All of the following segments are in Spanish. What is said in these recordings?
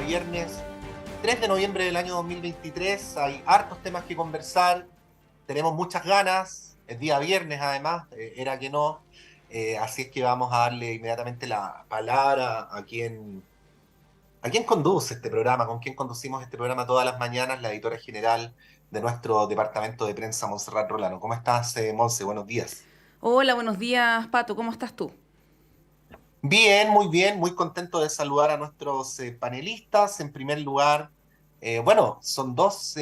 viernes 3 de noviembre del año 2023. Hay hartos temas que conversar, tenemos muchas ganas, es día viernes además, era que no. Así es que vamos a darle inmediatamente la palabra a quien conduce este programa, con quien conducimos este programa todas las mañanas, la editora general de nuestro departamento de prensa, Montserrat Rolano. ¿Cómo estás, Monse? Buenos días. Hola, buenos días, Pato. ¿Cómo estás tú? Bien, muy contento de saludar a nuestros panelistas. En primer lugar, bueno, son dos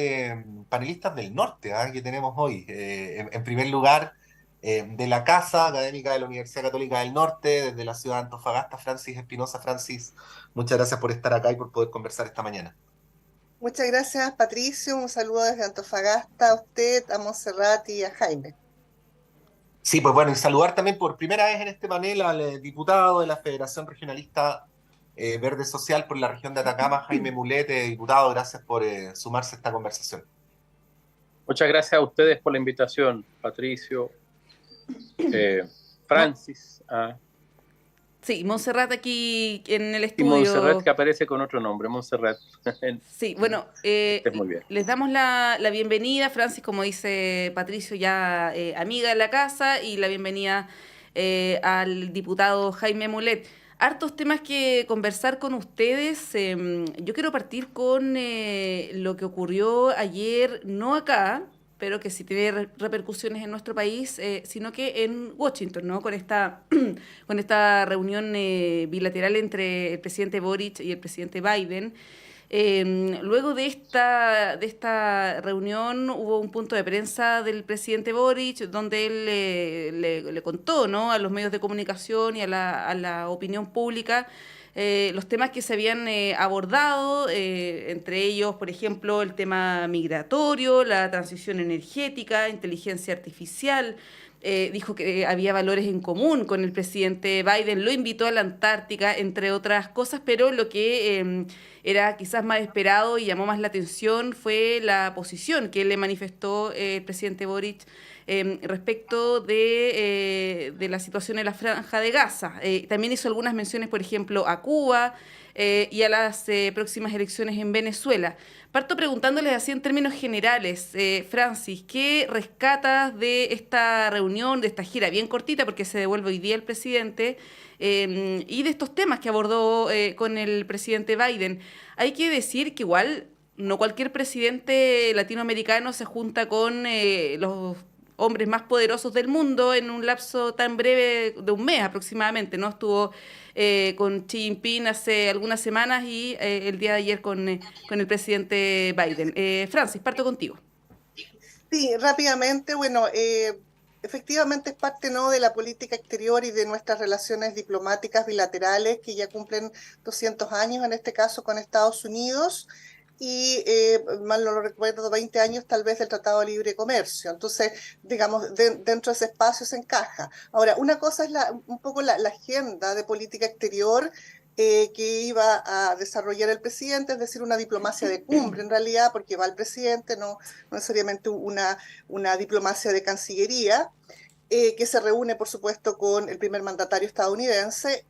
panelistas del norte, que tenemos hoy. En primer lugar, de la Casa Académica de la Universidad Católica del Norte, desde la ciudad de Antofagasta, Francis Espinosa. Francis, muchas gracias por estar acá y por poder conversar esta mañana. Muchas gracias, Patricio. Un saludo desde Antofagasta a usted, a Montserrat y a Jaime. Sí, pues bueno, y saludar también por primera vez en este panel al diputado de la Federación Regionalista Verde Social por la región de Atacama, Jaime Mulet. Diputado, gracias por sumarse a esta conversación. Muchas gracias a ustedes por la invitación, Patricio, Francis, Sí, Montserrat aquí en el y Montserrat, estudio. que aparece con otro nombre, Montserrat. Sí, bueno, Estés muy bien. les damos la bienvenida, Francis, como dice Patricio, ya amiga de la casa, y la bienvenida al diputado Jaime Mulet. Hartos temas que conversar con ustedes. Yo quiero partir con lo que ocurrió ayer, no acá, pero que sí tiene repercusiones en nuestro país, sino que en Washington, ¿no? Con esta reunión bilateral entre el presidente Boric y el presidente Biden. Luego de esta reunión hubo un punto de prensa del presidente Boric donde él le contó, ¿no?, a los medios de comunicación y a la opinión pública los temas que se habían abordado, entre ellos, por ejemplo, el tema migratorio, la transición energética, inteligencia artificial. Dijo que había valores en común con el presidente Biden, lo invitó a la Antártica, entre otras cosas, pero lo que era quizás más esperado y llamó más la atención fue la posición que le manifestó el presidente Boric respecto de la situación en la Franja de Gaza. También hizo algunas menciones, por ejemplo, a Cuba y a las próximas elecciones en Venezuela. Parto preguntándoles así en términos generales, Francis, ¿qué rescatas de esta reunión, de esta gira bien cortita, porque se devuelve hoy día el presidente, y de estos temas que abordó con el presidente Biden? Hay que decir que igual no cualquier presidente latinoamericano se junta con los hombres más poderosos del mundo en un lapso tan breve de un mes aproximadamente, ¿no? Estuvo con Xi Jinping hace algunas semanas y el día de ayer con el presidente Biden. Francis, parto contigo. Sí, rápidamente, bueno, efectivamente es parte, ¿no?, de la política exterior y de nuestras relaciones diplomáticas bilaterales que ya cumplen 200 años, en este caso con Estados Unidos, y mal no lo recuerdo, 20 años tal vez del Tratado de Libre Comercio. Entonces, digamos, dentro de ese espacio se encaja. Ahora, una cosa es un poco la agenda de política exterior que iba a desarrollar el presidente, es decir, una diplomacia de cumbre en realidad, porque va el presidente, no necesariamente una diplomacia de cancillería, que se reúne, por supuesto, con el primer mandatario estadounidense.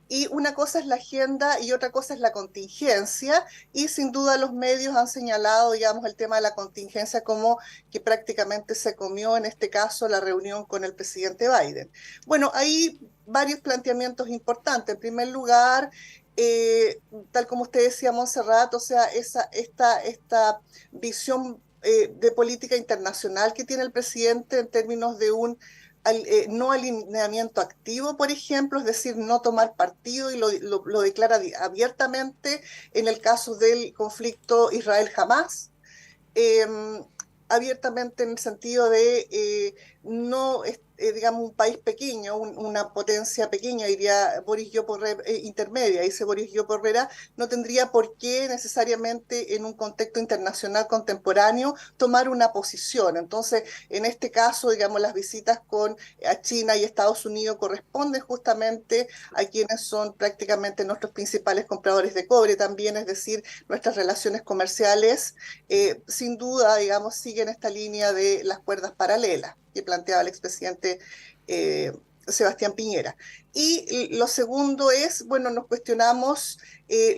Y una cosa es la agenda y otra cosa es la contingencia, y sin duda los medios han señalado, digamos, el tema de la contingencia como que prácticamente se comió, en este caso, la reunión con el presidente Biden. Bueno, hay varios planteamientos importantes. En primer lugar, tal como usted decía, Montserrat, o sea, esta visión de política internacional que tiene el presidente en términos de un no alineamiento activo, por ejemplo, es decir, no tomar partido, y lo declara abiertamente en el caso del conflicto Israel-Hamás. Eh, Abiertamente en el sentido de no, digamos, un país pequeño, una potencia pequeña, diría Boris Yoporrera, intermedia, dice Boris Yoporrera, no tendría por qué necesariamente en un contexto internacional contemporáneo tomar una posición. Entonces, en este caso, digamos, las visitas a China y Estados Unidos corresponden justamente a quienes son prácticamente nuestros principales compradores de cobre también, es decir, nuestras relaciones comerciales sin duda, digamos, siguen esta línea de las cuerdas paralelas que planteaba el expresidente Sebastián Piñera. Y lo segundo es, bueno, nos cuestionamos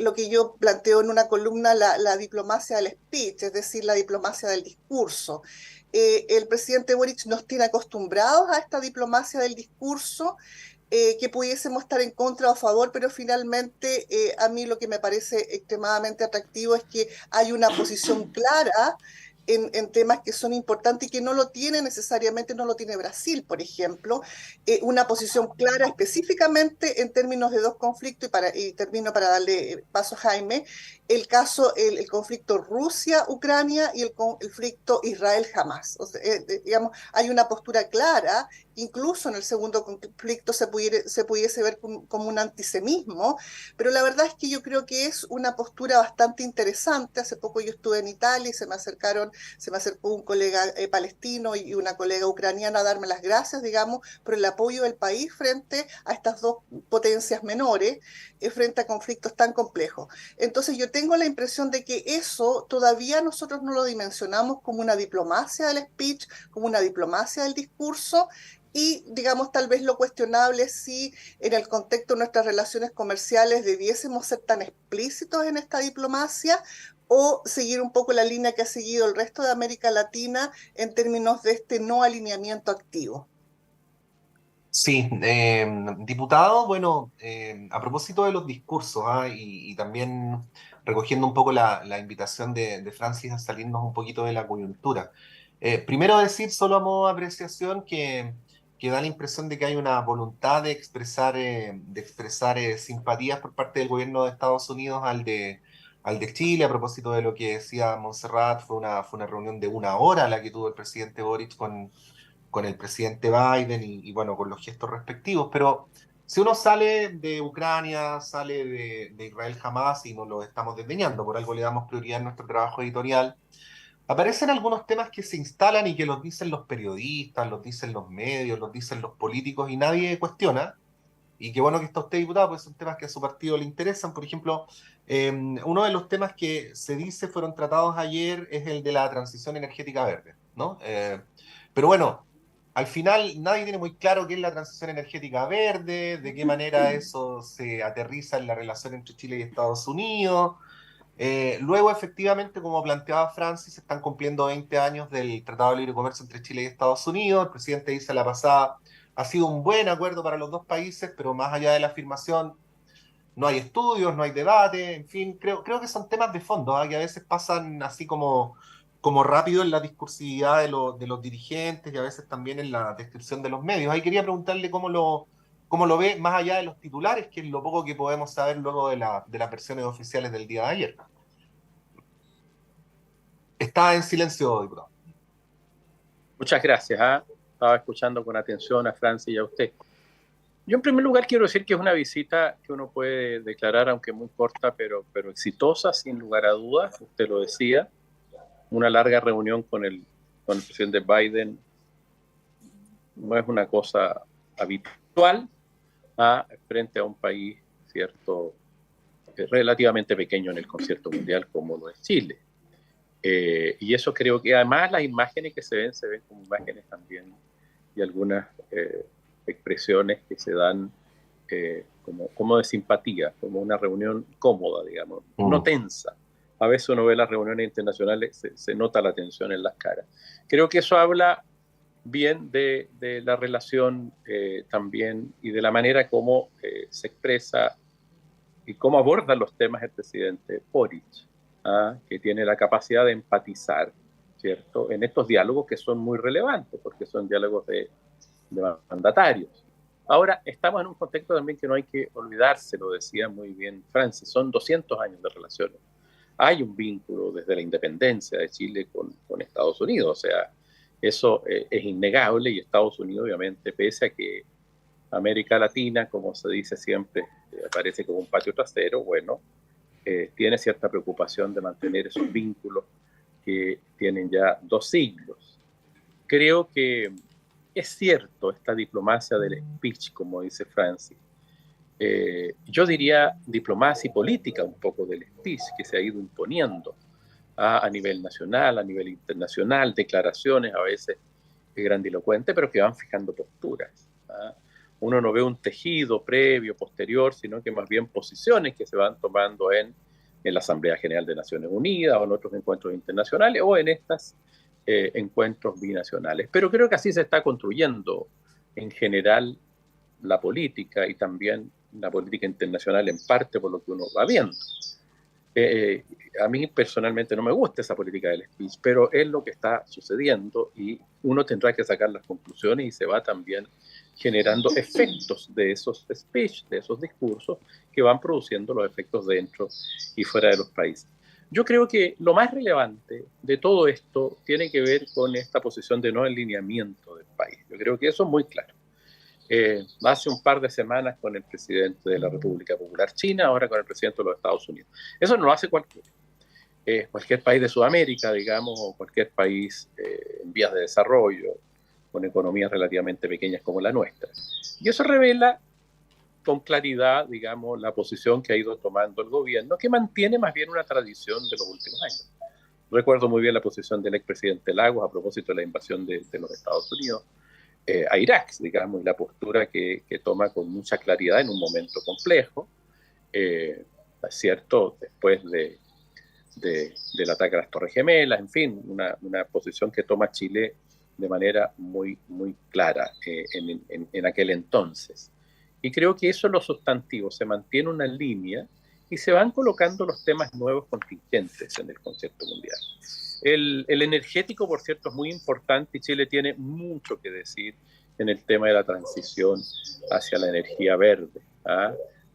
lo que yo planteo en una columna, la diplomacia del speech, es decir, la diplomacia del discurso. El presidente Boric nos tiene acostumbrados a esta diplomacia del discurso, que pudiésemos estar en contra o a favor, pero finalmente a mí lo que me parece extremadamente atractivo es que hay una posición clara en temas que son importantes y que no lo tiene necesariamente, no lo tiene Brasil, por ejemplo, una posición clara específicamente en términos de dos conflictos, y termino para darle paso a Jaime, el conflicto Rusia-Ucrania y el conflicto Israel-Hamas. O sea, digamos, hay una postura clara, incluso en el segundo conflicto se pudiese ver como un antisemismo, pero la verdad es que yo creo que es una postura bastante interesante. Hace poco yo estuve en Italia y se me acercó un colega palestino y una colega ucraniana a darme las gracias, digamos, por el apoyo del país frente a estas dos potencias menores, frente a conflictos tan complejos. Entonces yo tengo la impresión de que eso todavía nosotros no lo dimensionamos como una diplomacia del speech, como una diplomacia del discurso, y digamos tal vez lo cuestionable es si en el contexto de nuestras relaciones comerciales debiésemos ser tan explícitos en esta diplomacia o seguir un poco la línea que ha seguido el resto de América Latina en términos de este no alineamiento activo. Sí, diputado, bueno, a propósito de los discursos, y también recogiendo un poco la invitación de Francis a salirnos un poquito de la coyuntura. Primero decir, solo a modo de apreciación, que da la impresión de que hay una voluntad de expresar simpatías por parte del gobierno de Estados Unidos al de Chile. A propósito de lo que decía Montserrat, fue una reunión de 1 hora la que tuvo el presidente Boric con el presidente Biden y bueno, con los gestos respectivos. Pero si uno sale de Ucrania, sale de Israel jamás y no lo estamos desdeñando, por algo le damos prioridad en nuestro trabajo editorial, aparecen algunos temas que se instalan y que los dicen los periodistas, los dicen los medios, los dicen los políticos y nadie cuestiona. Y qué bueno que está usted, diputado, pues son temas que a su partido le interesan. Por ejemplo, uno de los temas que se dice fueron tratados ayer es el de la transición energética verde, ¿no? Pero bueno, al final nadie tiene muy claro qué es la transición energética verde, de qué manera eso se aterriza en la relación entre Chile y Estados Unidos. Luego, efectivamente, como planteaba Francis, se están cumpliendo 20 años del Tratado de Libre Comercio entre Chile y Estados Unidos. El presidente dice la pasada, ha sido un buen acuerdo para los dos países, pero más allá de la afirmación, no hay estudios, no hay debate, en fin, creo que son temas de fondo, que a veces pasan así como rápido en la discursividad de los dirigentes y a veces también en la descripción de los medios. Ahí quería preguntarle cómo lo ve más allá de los titulares, que es lo poco que podemos saber luego de las versiones oficiales del día de ayer. Está en silencio, diputado. Muchas gracias. Estaba escuchando con atención a Francis y a usted. Yo en primer lugar quiero decir que es una visita que uno puede declarar, aunque muy corta, pero exitosa, sin lugar a dudas. Usted lo decía, una larga reunión con el presidente Biden no es una cosa habitual frente a un país, cierto, relativamente pequeño en el concierto mundial como lo es Chile. Y eso creo que además las imágenes que se ven como imágenes también y algunas expresiones que se dan como de simpatía, como una reunión cómoda, digamos, no tensa. A veces uno ve las reuniones internacionales, se nota la tensión en las caras. Creo que eso habla bien de la relación también y de la manera como se expresa y cómo aborda los temas el presidente Boric, que tiene la capacidad de empatizar, ¿cierto?, en estos diálogos que son muy relevantes, porque son diálogos de mandatarios. Ahora, estamos en un contexto también que no hay que olvidarse, lo decía muy bien Francis, son 200 años de relaciones. Hay un vínculo desde la independencia de Chile con Estados Unidos, o sea, eso es innegable, y Estados Unidos, obviamente, pese a que América Latina, como se dice siempre, aparece como un patio trasero, bueno, tiene cierta preocupación de mantener esos vínculos que tienen ya 2 siglos. Creo que es cierto esta diplomacia del speech, como dice Francis. Yo diría diplomacia y política un poco del speech que se ha ido imponiendo a nivel nacional, a nivel internacional, declaraciones a veces grandilocuentes, pero que van fijando posturas. uno no ve un tejido previo, posterior, sino que más bien posiciones que se van tomando en la Asamblea General de Naciones Unidas o en otros encuentros internacionales o en estos encuentros binacionales. Pero creo que así se está construyendo en general la política y también la política internacional en parte por lo que uno va viendo. A mí personalmente no me gusta esa política del speech, pero es lo que está sucediendo y uno tendrá que sacar las conclusiones y se va también generando efectos de esos speech, de esos discursos que van produciendo los efectos dentro y fuera de los países. Yo creo que lo más relevante de todo esto tiene que ver con esta posición de no alineamiento del país. Yo creo que eso es muy claro. Hace un par de semanas con el presidente de la República Popular China, ahora con el presidente de los Estados Unidos. Eso no lo hace cualquier país de Sudamérica, digamos, o cualquier país en vías de desarrollo, con economías relativamente pequeñas como la nuestra. Y eso revela con claridad, digamos, la posición que ha ido tomando el gobierno, que mantiene más bien una tradición de los últimos años. Recuerdo muy bien la posición del expresidente Lagos a propósito de la invasión de los Estados Unidos a Irak, digamos, y la postura que toma con mucha claridad en un momento complejo, es cierto, después del ataque a las Torres Gemelas, en fin, una posición que toma Chile de manera muy, muy clara en aquel entonces. Y creo que eso es lo sustantivo, se mantiene una línea y se van colocando los temas nuevos contingentes en el concierto mundial. El energético, por cierto, es muy importante y Chile tiene mucho que decir en el tema de la transición hacia la energía verde,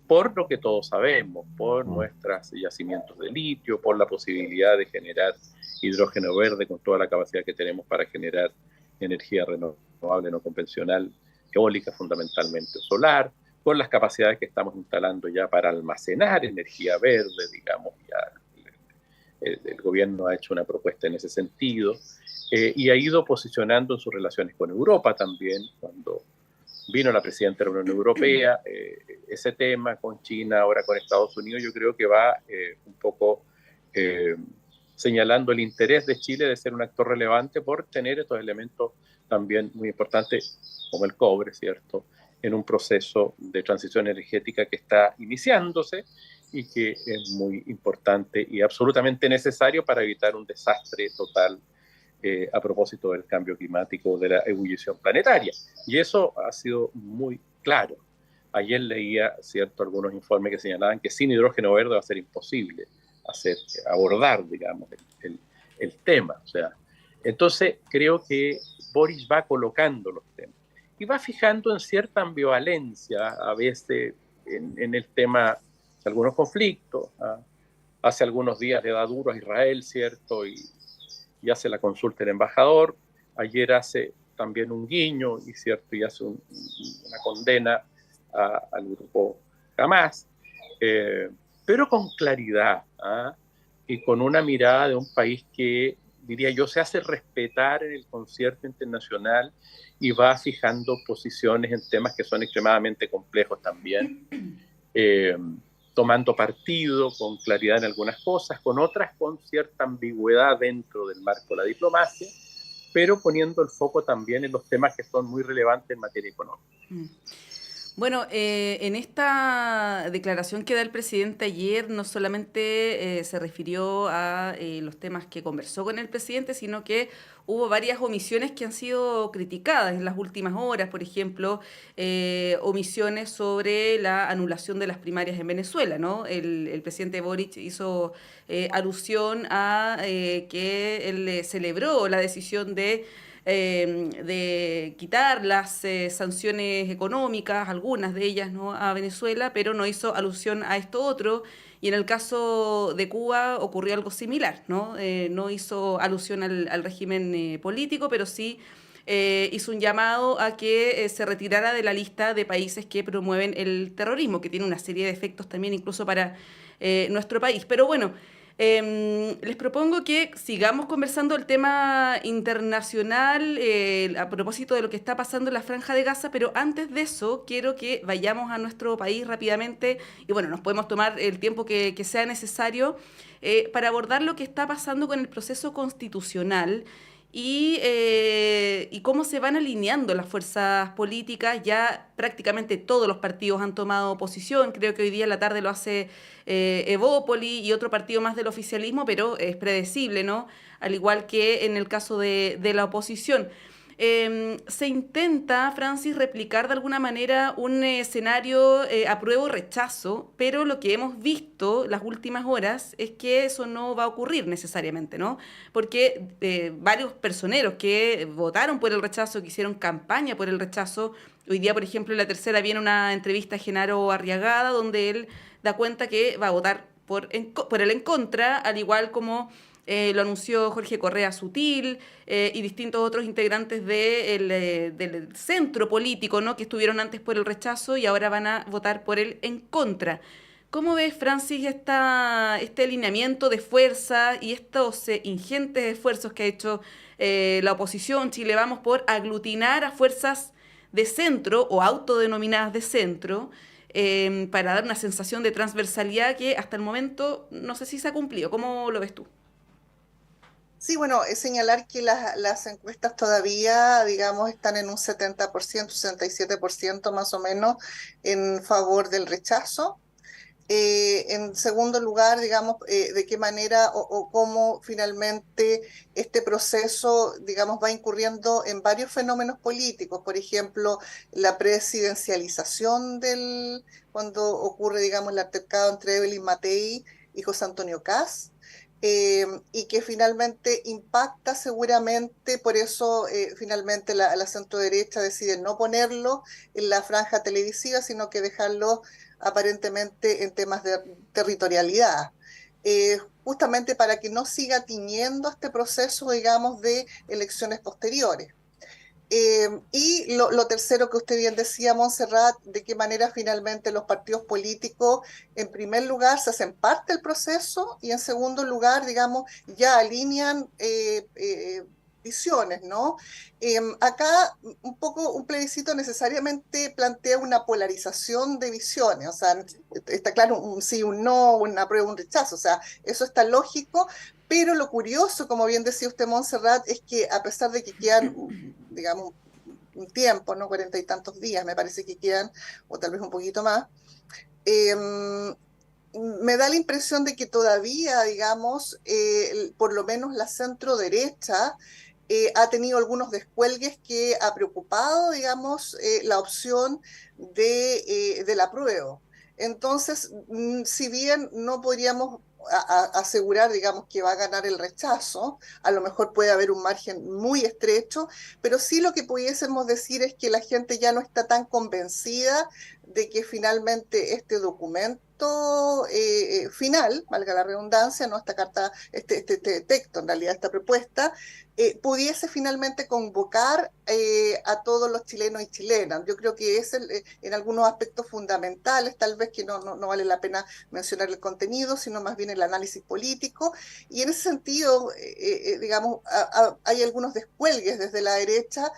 por lo que todos sabemos, por nuestros yacimientos de litio, por la posibilidad de generar hidrógeno verde con toda la capacidad que tenemos para generar energía renovable no convencional, eólica fundamentalmente, solar, con las capacidades que estamos instalando ya para almacenar energía verde, digamos, ya el gobierno ha hecho una propuesta en ese sentido y ha ido posicionando en sus relaciones con Europa también, cuando vino la presidenta de la Unión Europea, ese tema con China, ahora con Estados Unidos, yo creo que va un poco señalando el interés de Chile de ser un actor relevante por tener estos elementos también muy importantes, como el cobre, ¿cierto?, en un proceso de transición energética que está iniciándose y que es muy importante y absolutamente necesario para evitar un desastre total a propósito del cambio climático, de la ebullición planetaria. Y eso ha sido muy claro. Ayer leía, ¿cierto?, algunos informes que señalaban que sin hidrógeno verde va a ser imposible abordar, digamos, el tema. O sea, entonces creo que Boris va colocando los temas y va fijando en cierta ambivalencia a veces en el tema de algunos conflictos. Hace algunos días le da duro a Israel, ¿cierto?, y hace la consulta el embajador. Ayer hace también un guiño y hace una condena al grupo Hamas, pero con claridad y con una mirada de un país que, diría yo, se hace respetar en el concierto internacional y va fijando posiciones en temas que son extremadamente complejos también, tomando partido con claridad en algunas cosas, con otras con cierta ambigüedad dentro del marco de la diplomacia, pero poniendo el foco también en los temas que son muy relevantes en materia económica. Bueno, en esta declaración que da el presidente ayer, no solamente se refirió a los temas que conversó con el presidente, sino que hubo varias omisiones que han sido criticadas en las últimas horas. Por ejemplo, omisiones sobre la anulación de las primarias en Venezuela, ¿no? El presidente Boric hizo alusión a que él celebró la decisión de quitar las sanciones económicas, algunas de ellas, ¿no?, a Venezuela, pero no hizo alusión a esto otro. Y en el caso de Cuba ocurrió algo similar, ¿no? No hizo alusión al régimen político, pero sí hizo un llamado a que se retirara de la lista de países que promueven el terrorismo, que tiene una serie de efectos también incluso para nuestro país. Pero bueno, les propongo que sigamos conversando el tema internacional a propósito de lo que está pasando en la Franja de Gaza, pero antes de eso quiero que vayamos a nuestro país rápidamente y bueno, nos podemos tomar el tiempo que sea necesario para abordar lo que está pasando con el proceso constitucional y cómo se van alineando las fuerzas políticas. Ya prácticamente todos los partidos han tomado posición. Creo que hoy día en la tarde lo hace Evópoli y otro partido más del oficialismo, pero es predecible, ¿no? Al igual que en el caso de la oposición. Se intenta, Francis, replicar de alguna manera un escenario apruebo rechazo, pero lo que hemos visto las últimas horas es que eso no va a ocurrir necesariamente, ¿no? Porque varios personeros que votaron por el rechazo, que hicieron campaña por el rechazo, hoy día, por ejemplo, en La Tercera viene una entrevista a Genaro Arriagada donde él da cuenta que va a votar por el en contra, al igual como lo anunció Jorge Correa Sutil y distintos otros integrantes del centro político, ¿no? Que estuvieron antes por el rechazo y ahora van a votar por el en contra. ¿Cómo ves, Francis, este alineamiento de fuerza y estos ingentes esfuerzos que ha hecho la oposición Chile Vamos por aglutinar a fuerzas de centro o autodenominadas de centro para dar una sensación de transversalidad que hasta el momento no sé si se ha cumplido? ¿Cómo lo ves tú? Sí, bueno, es señalar que las encuestas todavía, digamos, están en un 70%, 67% más o menos en favor del rechazo. En segundo lugar, digamos, de qué manera o cómo finalmente este proceso, digamos, va incurriendo en varios fenómenos políticos. Por ejemplo, la presidencialización cuando ocurre, digamos, el altercado entre Evelyn Matei y José Antonio Kast. Y que finalmente impacta seguramente, por eso finalmente la centro derecha decide no ponerlo en la franja televisiva, sino que dejarlo aparentemente en temas de territorialidad, justamente para que no siga tiñendo este proceso, digamos, de elecciones posteriores. Y lo tercero que usted bien decía, Montserrat, de qué manera finalmente los partidos políticos, en primer lugar, se hacen parte del proceso y en segundo lugar, digamos, ya alinean visiones, ¿no? Acá un poco un plebiscito necesariamente plantea una polarización de visiones, o sea, está claro un sí, un no, un apruebo, un rechazo, o sea, eso está lógico, pero lo curioso, como bien decía usted, Montserrat, es que a pesar de que quedan, digamos, un tiempo, ¿no? 40 y tantos días, me parece que quedan, o tal vez un poquito más, eh, me da la impresión de que todavía, digamos, por lo menos la centro derecha ha tenido algunos descuelgues que ha preocupado, digamos, la opción del apruebo. Entonces, si bien no podríamos asegurar, digamos, que va a ganar el rechazo, a lo mejor puede haber un margen muy estrecho, pero sí lo que pudiésemos decir es que la gente ya no está tan convencida de que finalmente este documento final, valga la redundancia, ¿no? Esta carta, este texto, en realidad esta propuesta, pudiese finalmente convocar a todos los chilenos y chilenas. Yo creo que es en algunos aspectos fundamentales, tal vez que no vale la pena mencionar el contenido, sino más bien el análisis político, y en ese sentido, digamos, hay algunos descuelgues desde la derecha.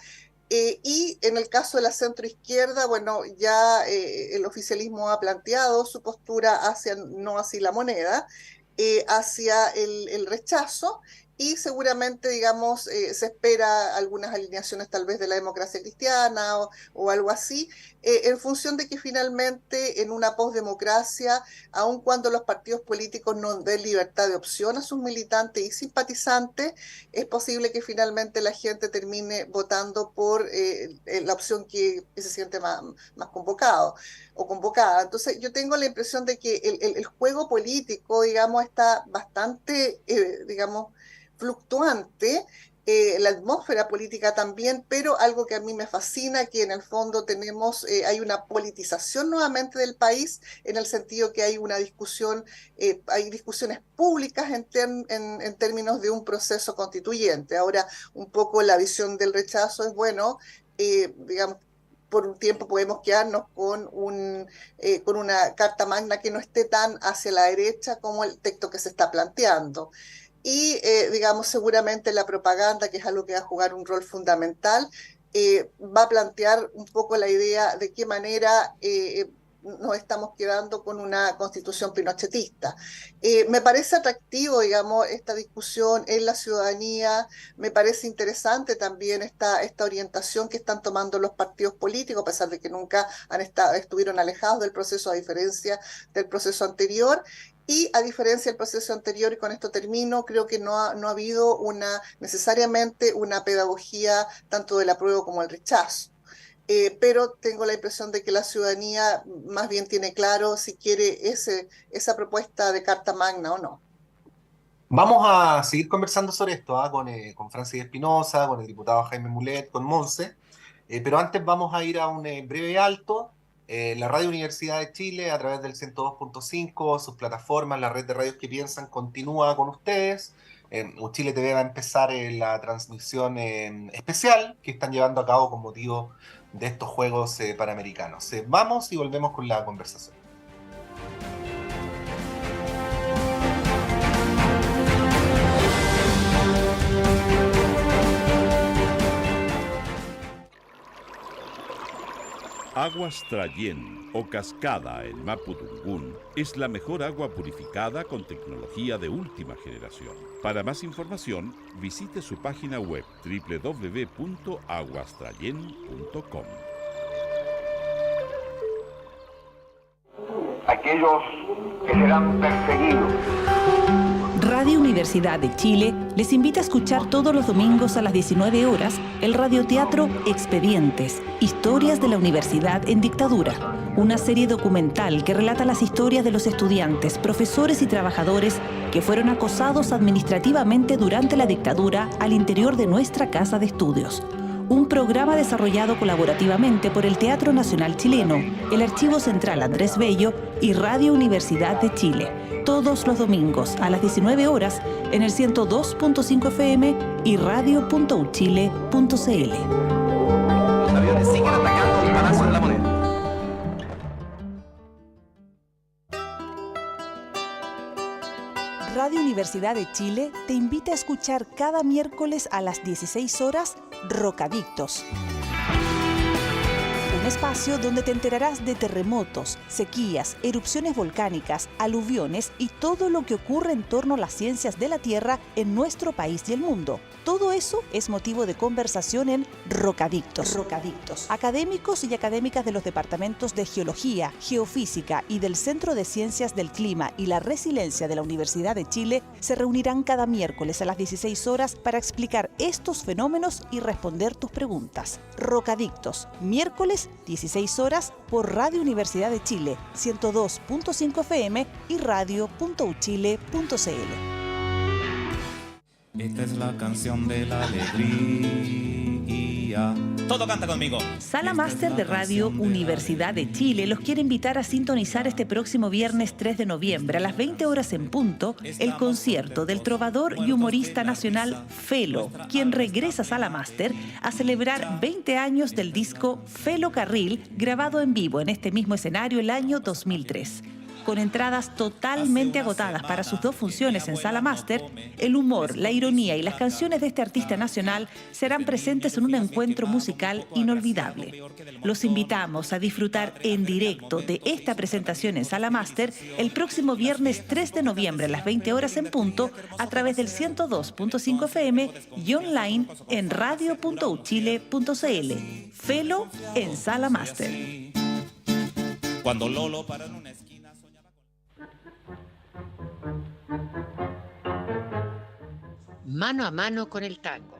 Y en el caso de la centroizquierda, bueno, ya el oficialismo ha planteado su postura hacia, no así la moneda, hacia el rechazo, y seguramente, digamos, se espera algunas alineaciones tal vez de la democracia cristiana o algo así, en función de que finalmente en una posdemocracia, aun cuando los partidos políticos no den libertad de opción a sus militantes y simpatizantes, es posible que finalmente la gente termine votando por la opción que se siente más convocado o convocada. Entonces yo tengo la impresión de que el juego político, digamos, está bastante, digamos, fluctuante, la atmósfera política también, pero algo que a mí me fascina, que en el fondo tenemos, hay una politización nuevamente del país, en el sentido que hay una discusión, hay discusiones públicas en términos de un proceso constituyente. Ahora, un poco la visión del rechazo es, bueno, digamos, por un tiempo podemos quedarnos con una carta magna que no esté tan hacia la derecha como el texto que se está planteando. Y, digamos, seguramente la propaganda, que es algo que va a jugar un rol fundamental, va a plantear un poco la idea de qué manera nos estamos quedando con una constitución pinochetista. Me parece atractivo, digamos, esta discusión en la ciudadanía, me parece interesante también esta orientación que están tomando los partidos políticos, a pesar de que nunca estuvieron alejados del proceso, a diferencia del proceso anterior. Y a diferencia del proceso anterior, y con esto termino, creo que no ha habido necesariamente una pedagogía tanto del apruebo como el rechazo. Pero tengo la impresión de que la ciudadanía más bien tiene claro si quiere esa propuesta de Carta Magna o no. Vamos a seguir conversando sobre esto, con Francis Espinosa, con el diputado Jaime Mulet, con Monse, pero antes vamos a ir a un breve alto. La Radio Universidad de Chile, a través del 102.5, sus plataformas, la red de radios que piensan, continúa con ustedes. Chile TV va a empezar la transmisión especial que están llevando a cabo con motivo de estos Juegos Panamericanos. Vamos y volvemos con la conversación. Aguas Trayén o Cascada en Mapudungún es la mejor agua purificada con tecnología de última generación. Para más información, visite su página web www.aguastrayen.com. Aquellos que serán perseguidos. Radio Universidad de Chile les invita a escuchar todos los domingos a las 19 horas el radioteatro Expedientes, Historias de la Universidad en Dictadura, una serie documental que relata las historias de los estudiantes, profesores y trabajadores que fueron acosados administrativamente durante la dictadura al interior de nuestra casa de estudios. Un programa desarrollado colaborativamente por el Teatro Nacional Chileno, el Archivo Central Andrés Bello y Radio Universidad de Chile, todos los domingos a las 19 horas en el 102.5 FM y radio.uchile.cl. Los aviones siguen atacando el Palacio de la Moneda. Radio Universidad de Chile te invita a escuchar cada miércoles a las 16 horas Rocadictos. Un espacio donde te enterarás de terremotos, sequías, erupciones volcánicas, aluviones y todo lo que ocurre en torno a las ciencias de la Tierra en nuestro país y el mundo. Todo eso es motivo de conversación en Rocadictos. Académicos y académicas de los departamentos de Geología, Geofísica y del Centro de Ciencias del Clima y la Resiliencia de la Universidad de Chile se reunirán cada miércoles a las 16 horas para explicar estos fenómenos y responder tus preguntas. Rocadictos, miércoles 16 horas por Radio Universidad de Chile, 102.5 FM y radio.uchile.cl. Esta es la canción de la alegría. Todo canta conmigo. Sala Máster de Radio Universidad de Chile los quiere invitar a sintonizar este próximo viernes 3 de noviembre a las 20 horas en punto el concierto del trovador y humorista nacional Felo, quien regresa a Sala Máster a celebrar 20 años del disco Felo Carril, grabado en vivo en este mismo escenario el año 2003. Con entradas totalmente agotadas para sus dos funciones en Sala Máster, el humor, la ironía y las canciones de este artista nacional serán presentes en un encuentro musical inolvidable. Los invitamos a disfrutar en directo de esta presentación en Sala Máster el próximo viernes 3 de noviembre a las 20 horas en punto a través del 102.5 FM y online en radio.uchile.cl. Felo en Sala Máster. Cuando Lolo para en una esquina. Mano a mano con el tango,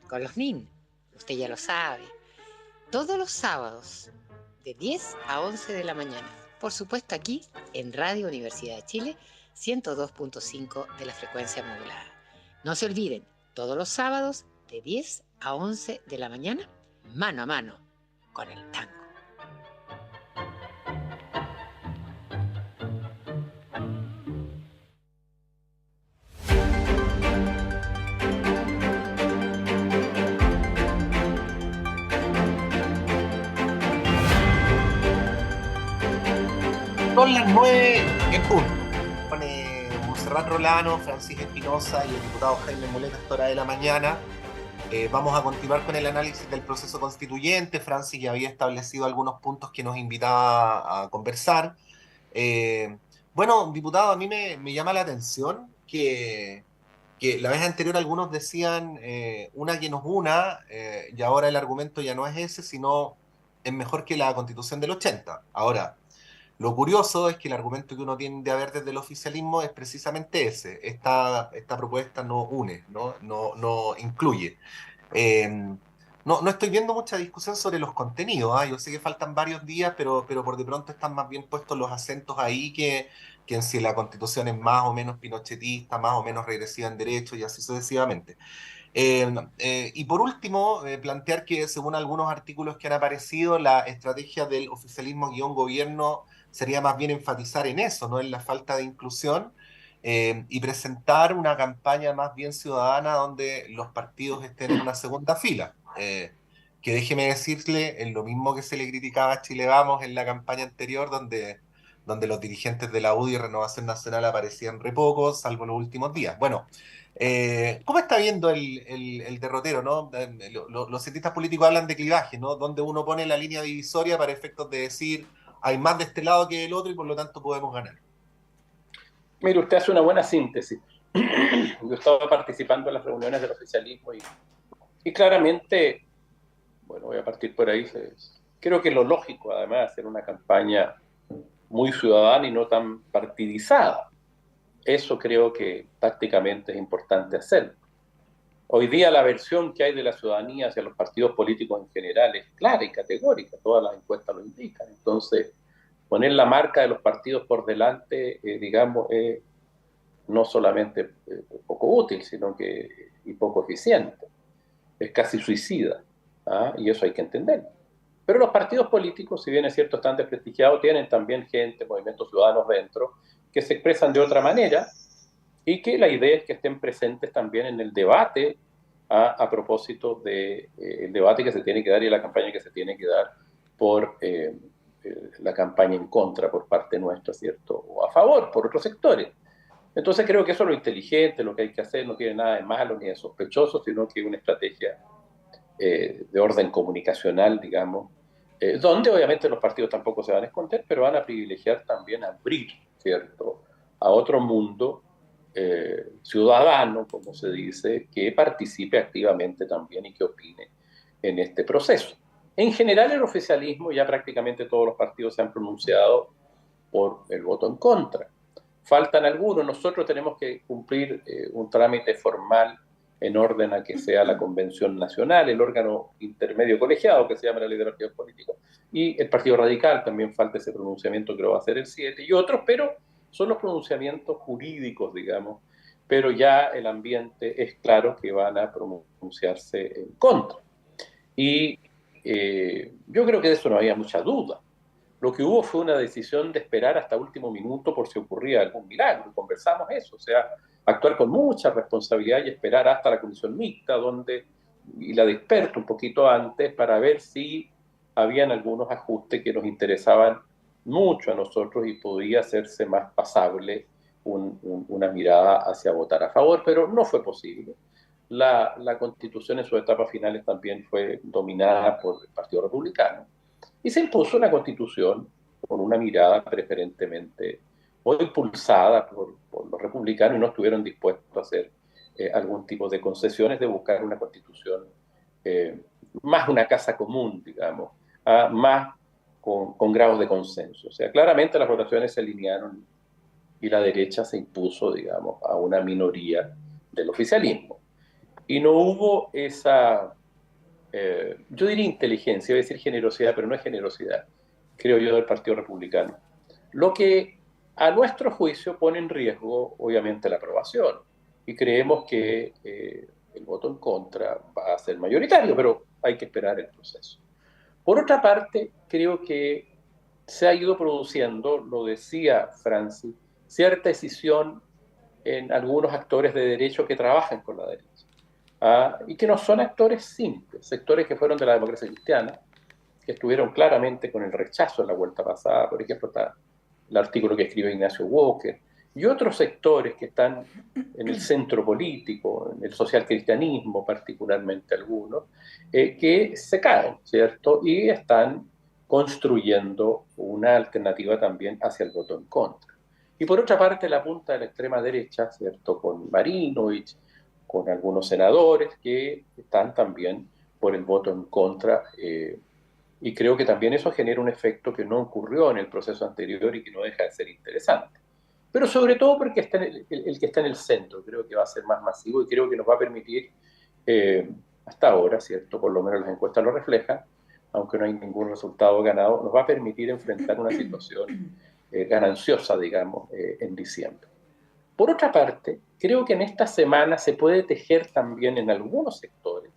con los NIN, usted ya lo sabe, todos los sábados de 10 a 11 de la mañana, por supuesto aquí en Radio Universidad de Chile, 102.5 de la frecuencia modulada. No se olviden, todos los sábados de 10 a 11 de la mañana, mano a mano con el tango. Son las 9 en punto. Con Montserrat Rolano, Francis Espinosa y el diputado Jaime Mulet a esta hora de la mañana. Vamos a continuar con el análisis del proceso constituyente. Francis ya había establecido algunos puntos que nos invitaba a conversar. Bueno, diputado, a mí me llama la atención que la vez anterior algunos decían una que nos una, y ahora el argumento ya no es ese, sino es mejor que la Constitución del 80. Ahora, lo curioso es que el argumento que uno tiende a ver desde el oficialismo es precisamente ese. Esta propuesta no une, no incluye. No estoy viendo mucha discusión sobre los contenidos, ¿ah? Yo sé que faltan varios días, pero por de pronto están más bien puestos los acentos ahí que en si la Constitución es más o menos pinochetista, más o menos regresiva en derechos y así sucesivamente. Y por último, plantear que según algunos artículos que han aparecido, la estrategia del oficialismo-gobierno sería más bien enfatizar en eso, ¿no? En la falta de inclusión, y presentar una campaña más bien ciudadana donde los partidos estén en una segunda fila. Que déjeme decirle, en lo mismo que se le criticaba a Chile Vamos en la campaña anterior, donde los dirigentes de la UDI y Renovación Nacional aparecían re pocos, salvo los últimos días. Bueno, ¿cómo está viendo el derrotero, ¿no? Los cientistas políticos hablan de clivaje, ¿no? Donde uno pone la línea divisoria para efectos de decir hay más de este lado que del otro y por lo tanto podemos ganar. Mire, usted hace una buena síntesis. Yo estaba participando en las reuniones del oficialismo y claramente, bueno, voy a partir por ahí, creo que lo lógico, además, es hacer una campaña muy ciudadana y no tan partidizada. Eso creo que tácticamente es importante hacer. Hoy día la versión que hay de la ciudadanía hacia los partidos políticos en general es clara y categórica, todas las encuestas lo indican. Entonces, poner la marca de los partidos por delante, digamos, es no solamente poco útil, sino que y poco eficiente. Es casi suicida, ¿ah? Y eso hay que entender. Pero los partidos políticos, si bien es cierto están desprestigiados, tienen también gente, movimientos ciudadanos dentro, que se expresan de otra manera y que la idea es que estén presentes también en el debate a propósito del debate que se tiene que dar y la campaña que se tiene que dar por la campaña en contra por parte nuestra, ¿cierto? O a favor por otros sectores. Entonces creo que eso es lo inteligente, lo que hay que hacer, no tiene nada de malo ni de sospechoso, sino que una estrategia de orden comunicacional, digamos, donde obviamente los partidos tampoco se van a esconder, pero van a privilegiar también abrir, ¿cierto?, a otro mundo ciudadano, como se dice, que participe activamente también y que opine en este proceso. En general, el oficialismo, ya prácticamente todos los partidos se han pronunciado por el voto en contra. Faltan algunos, nosotros tenemos que cumplir un trámite formal en orden a que sea la Convención Nacional, el órgano intermedio colegiado que se llama la Ley de los Partidos Políticos, y el Partido Radical también falta ese pronunciamiento que lo va a hacer el 7, y otros, pero son los pronunciamientos jurídicos, digamos, pero ya el ambiente es claro que van a pronunciarse en contra. Y yo creo que de eso no había mucha duda. Lo que hubo fue una decisión de esperar hasta último minuto por si ocurría algún milagro. Conversamos eso, o sea, actuar con mucha responsabilidad y esperar hasta la comisión mixta, y la de expertos un poquito antes, para ver si habían algunos ajustes que nos interesaban mucho a nosotros y podía hacerse más pasable una mirada hacia votar a favor, pero no fue posible. La Constitución en sus etapas finales también fue dominada por el Partido Republicano y se impuso una Constitución con una mirada preferentemente o impulsada por los republicanos y no estuvieron dispuestos a hacer algún tipo de concesiones, de buscar una Constitución más una casa común, digamos, más con grados de consenso. O sea, claramente las votaciones se alinearon y la derecha se impuso, digamos, a una minoría del oficialismo. Y no hubo esa, yo diría inteligencia, iba a decir generosidad, pero no es generosidad, creo yo, del Partido Republicano. Lo que a nuestro juicio pone en riesgo, obviamente, la aprobación. Y creemos que el voto en contra va a ser mayoritario, pero hay que esperar el proceso. Por otra parte, creo que se ha ido produciendo, lo decía Francis, cierta escisión en algunos actores de derecho que trabajan con la derecha. Y que no son actores simples, sectores que fueron de la democracia cristiana, que estuvieron claramente con el rechazo en la vuelta pasada. Por ejemplo, está el artículo que escribe Ignacio Walker, y otros sectores que están en el centro político, en el socialcristianismo particularmente algunos, que se caen, ¿cierto? Y están construyendo una alternativa también hacia el voto en contra. Y por otra parte, la punta de la extrema derecha, ¿cierto? Con Marinovich, con algunos senadores que están también por el voto en contra, y creo que también eso genera un efecto que no ocurrió en el proceso anterior y que no deja de ser interesante. Pero sobre todo porque está el que está en el centro, creo que va a ser más masivo y creo que nos va a permitir, hasta ahora, ¿cierto? Por lo menos las encuestas lo reflejan, aunque no hay ningún resultado ganado, nos va a permitir enfrentar una situación gananciosa, digamos, en diciembre. Por otra parte, creo que en esta semana se puede tejer también en algunos sectores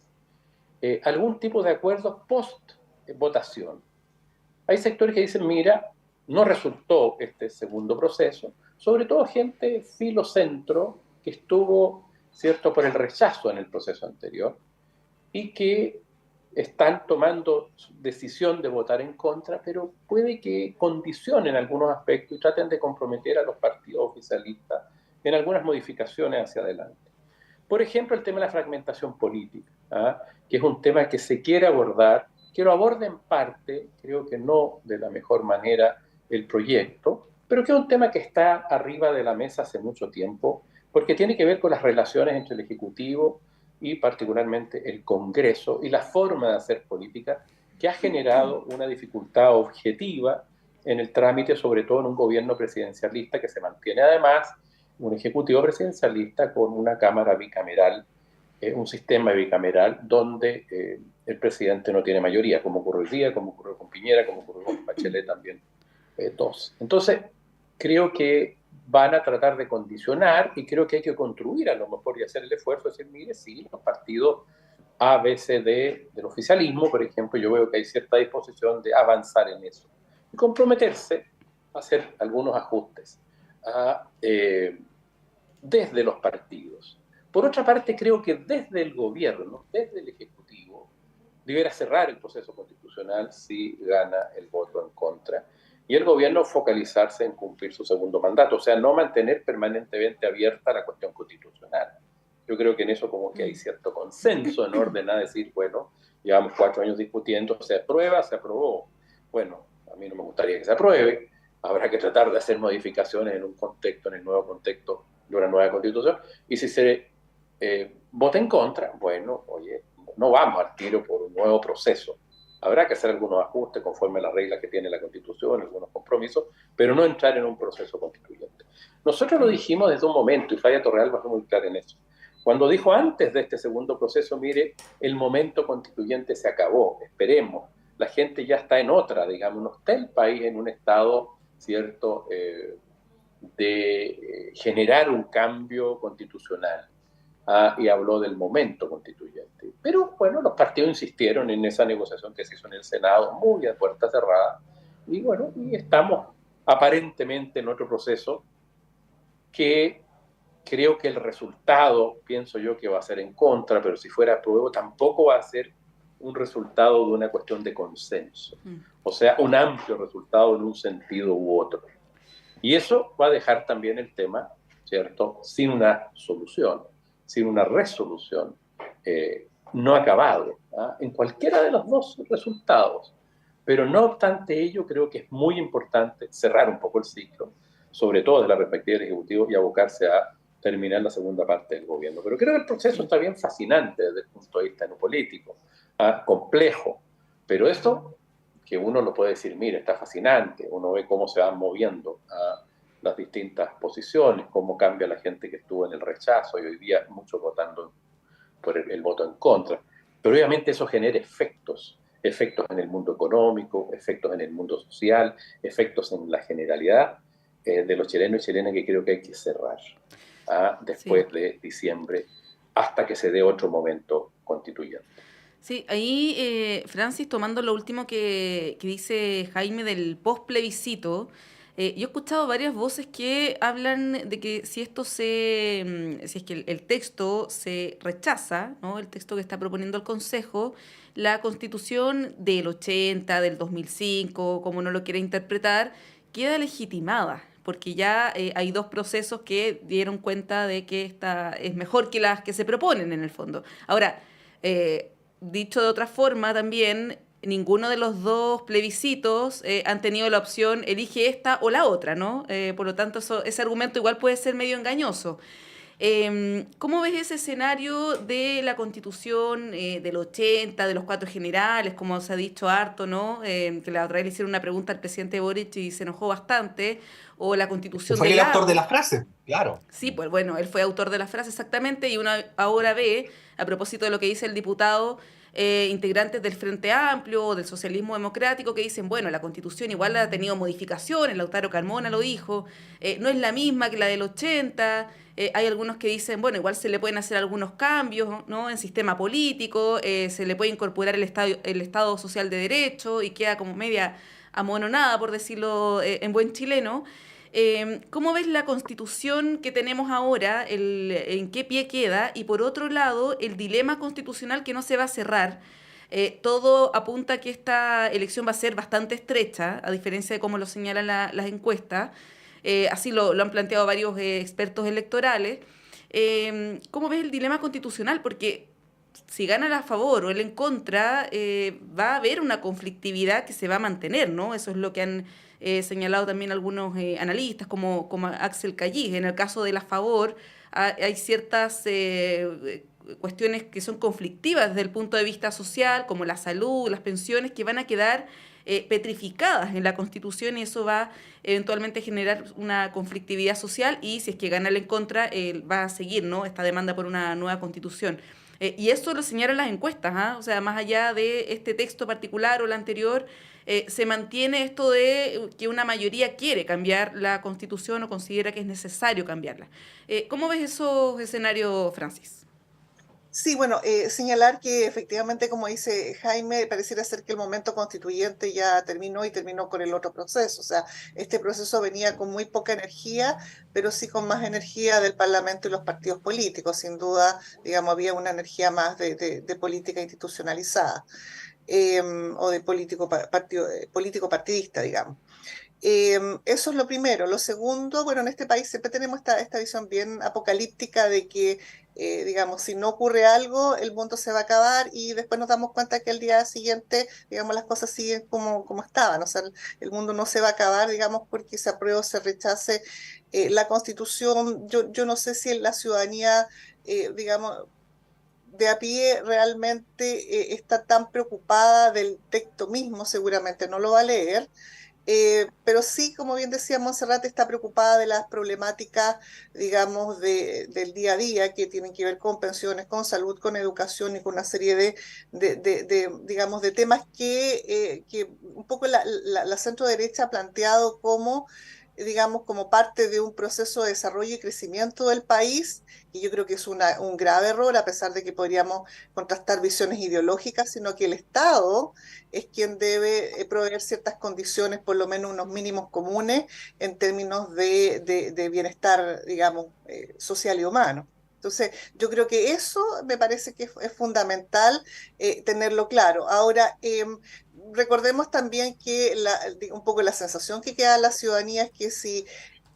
algún tipo de acuerdos post-votación. Hay sectores que dicen, mira, no resultó este segundo proceso, sobre todo gente filocentro que estuvo, ¿cierto?, por el rechazo en el proceso anterior y que están tomando decisión de votar en contra, pero puede que condicionen algunos aspectos y traten de comprometer a los partidos oficialistas en algunas modificaciones hacia adelante. Por ejemplo, el tema de la fragmentación política, que es un tema que se quiere abordar, que lo aborda en parte, creo que no de la mejor manera el proyecto, pero que es un tema que está arriba de la mesa hace mucho tiempo, porque tiene que ver con las relaciones entre el Ejecutivo y particularmente el Congreso y la forma de hacer política que ha generado una dificultad objetiva en el trámite, sobre todo en un gobierno presidencialista que se mantiene además un ejecutivo presidencialista con una cámara bicameral, un sistema bicameral donde el presidente no tiene mayoría, como ocurrió hoy día, como ocurrió con Piñera, como ocurrió con Bachelet también, todos. Entonces, creo que van a tratar de condicionar y creo que hay que construir a lo mejor y hacer el esfuerzo de decir, mire, sí, los partidos A, B, C, D del oficialismo, por ejemplo, yo veo que hay cierta disposición de avanzar en eso y comprometerse a hacer algunos ajustes desde los partidos. Por otra parte, creo que desde el gobierno, desde el Ejecutivo, deberá cerrar el proceso constitucional si gana el voto en contra y el gobierno focalizarse en cumplir su segundo mandato, o sea, no mantener permanentemente abierta la cuestión constitucional. Yo creo que en eso como que hay cierto consenso en orden a decir, bueno, llevamos 4 años discutiendo, se aprueba, se aprobó. Bueno, a mí no me gustaría que se apruebe, habrá que tratar de hacer modificaciones en un contexto, en el nuevo contexto de una nueva constitución, y si se vota en contra, bueno, oye, no vamos al tiro por un nuevo proceso. Habrá que hacer algunos ajustes conforme a las reglas que tiene la Constitución, algunos compromisos, pero no entrar en un proceso constituyente. Nosotros lo dijimos desde un momento, y Flavia Torrealba fue muy clara en eso. Cuando dijo antes de este segundo proceso, mire, el momento constituyente se acabó, esperemos, la gente ya está en otra, digamos, no está el país en un estado, ¿cierto?, de generar un cambio constitucional. Y habló del momento constituyente. Pero bueno, los partidos insistieron en esa negociación que se hizo en el Senado, muy a puerta cerrada, y bueno, y estamos aparentemente en otro proceso que creo que el resultado, pienso yo que va a ser en contra, pero si fuera apruebo, tampoco va a ser un resultado de una cuestión de consenso, o sea, un amplio resultado en un sentido u otro. Y eso va a dejar también el tema, ¿cierto?, sin una solución, sin una resolución, no acabado, en cualquiera de los dos resultados. Pero no obstante ello, creo que es muy importante cerrar un poco el ciclo, sobre todo desde la perspectiva del Ejecutivo, y abocarse a terminar la segunda parte del gobierno. Pero creo que el proceso está bien fascinante desde el punto de vista no político, complejo. Pero esto, que uno lo puede decir, mira, está fascinante, uno ve cómo se van moviendo las distintas posiciones, cómo cambia la gente que estuvo en el rechazo y hoy día muchos votando por el voto en contra. Pero obviamente eso genera efectos en el mundo económico, efectos en el mundo social, efectos en la generalidad de los chilenos y chilenas que creo que hay que cerrar después de diciembre hasta que se dé otro momento constituyente. Sí, ahí, Francis, tomando lo último que dice Jaime del post-plebiscito, yo he escuchado varias voces que hablan de que si es que el texto se rechaza, ¿no?, el texto que está proponiendo el Consejo, la Constitución del 80, del 2005, como uno lo quiera interpretar, queda legitimada, porque ya hay dos procesos que dieron cuenta de que esta es mejor que las que se proponen en el fondo. Ahora, dicho de otra forma también, ninguno de los dos plebiscitos han tenido la opción elige esta o la otra, ¿no? Por lo tanto, ese argumento igual puede ser medio engañoso. ¿Cómo ves ese escenario de la Constitución del 80, de los cuatro generales, como se ha dicho harto, ¿no? Que la otra vez le hicieron una pregunta al presidente Boric y se enojó bastante, o la Constitución Fue de el autor Lagos. de la frase, claro. Sí, pues bueno, él fue autor de la frase exactamente y uno ahora ve, a propósito de lo que dice el diputado, integrantes del Frente Amplio o del Socialismo Democrático que dicen, bueno, la Constitución igual ha tenido modificaciones, Lautaro Carmona lo dijo, no es la misma que la del 80, hay algunos que dicen, bueno, igual se le pueden hacer algunos cambios, ¿no? En sistema político, se le puede incorporar el Estado Social de Derecho y queda como media amononada, por decirlo en buen chileno. ¿Cómo ves la Constitución que tenemos ahora? ¿En qué pie queda? Y por otro lado, el dilema constitucional que no se va a cerrar. Todo apunta a que esta elección va a ser bastante estrecha, a diferencia de cómo lo señalan las encuestas. Así lo han planteado varios expertos electorales. ¿Cómo ves el dilema constitucional? Porque si gana él a favor o él en contra, va a haber una conflictividad que se va a mantener, ¿no? Eso es lo que han señalado también algunos analistas, como Axel Callis. En el caso del a favor, hay ciertas cuestiones que son conflictivas desde el punto de vista social, como la salud, las pensiones, que van a quedar petrificadas en la Constitución y eso va eventualmente a generar una conflictividad social y si es que gana el en contra, va a seguir, ¿no? Esta demanda por una nueva Constitución. Y eso lo señalan las encuestas, ¿ah? O sea, más allá de este texto particular o el anterior, se mantiene esto de que una mayoría quiere cambiar la Constitución o considera que es necesario cambiarla. ¿Cómo ves esos escenarios, Francis? Sí, bueno, señalar que efectivamente, como dice Jaime, pareciera ser que el momento constituyente ya terminó y terminó con el otro proceso. O sea, este proceso venía con muy poca energía, pero sí con más energía del Parlamento y los partidos políticos. Sin duda, digamos, había una energía más de política institucionalizada o de político partidista, digamos. Eso es lo primero. Lo segundo, bueno, en este país siempre tenemos esta visión bien apocalíptica de que, digamos, si no ocurre algo, el mundo se va a acabar y después nos damos cuenta que el día siguiente, digamos, las cosas siguen como estaban. O sea, el mundo no se va a acabar, digamos, porque se apruebe o se rechace la Constitución. Yo no sé si la ciudadanía, digamos, de a pie realmente está tan preocupada del texto mismo, seguramente no lo va a leer. Pero sí, como bien decía Montserrat, está preocupada de las problemáticas, digamos, del día a día que tienen que ver con pensiones, con salud, con educación y con una serie digamos, de temas que un poco la centro derecha ha planteado como, digamos, como parte de un proceso de desarrollo y crecimiento del país, y yo creo que es un grave error, a pesar de que podríamos contrastar visiones ideológicas, sino que el Estado es quien debe proveer ciertas condiciones, por lo menos unos mínimos comunes, en términos de bienestar, digamos, social y humano. Entonces, yo creo que eso me parece que es fundamental tenerlo claro. Ahora, recordemos también que un poco la sensación que queda a la ciudadanía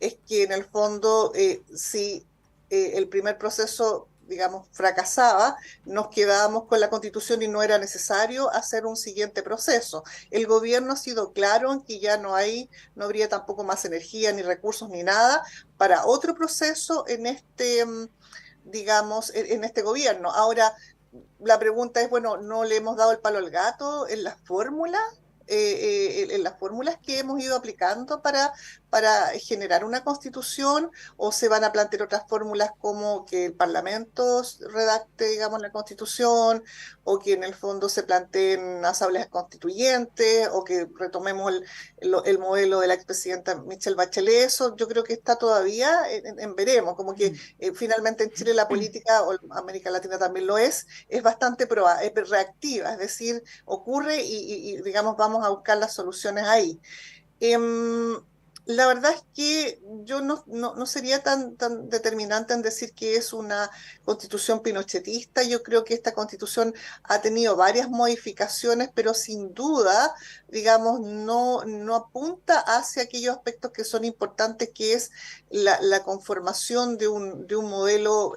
es que en el fondo, si el primer proceso, digamos, fracasaba, nos quedábamos con la Constitución y no era necesario hacer un siguiente proceso. El gobierno ha sido claro en que ya no habría tampoco más energía, ni recursos, ni nada para otro proceso en digamos, en este gobierno. Ahora, la pregunta es, bueno, ¿no le hemos dado el palo al gato en las fórmulas? En las fórmulas que hemos ido aplicando para generar una constitución, o se van a plantear otras fórmulas como que el Parlamento redacte, digamos, la constitución, o que en el fondo se planteen asambleas constituyentes, o que retomemos el modelo de la expresidenta Michelle Bachelet. Eso yo creo que está todavía en veremos, como que finalmente en Chile la política, o América Latina también lo es bastante reactiva, es decir, ocurre y digamos, vamos a buscar las soluciones ahí. La verdad es que yo no sería tan determinante en decir que es una constitución pinochetista. Yo creo que esta constitución ha tenido varias modificaciones, pero sin duda, digamos, no apunta hacia aquellos aspectos que son importantes, que es la conformación de un modelo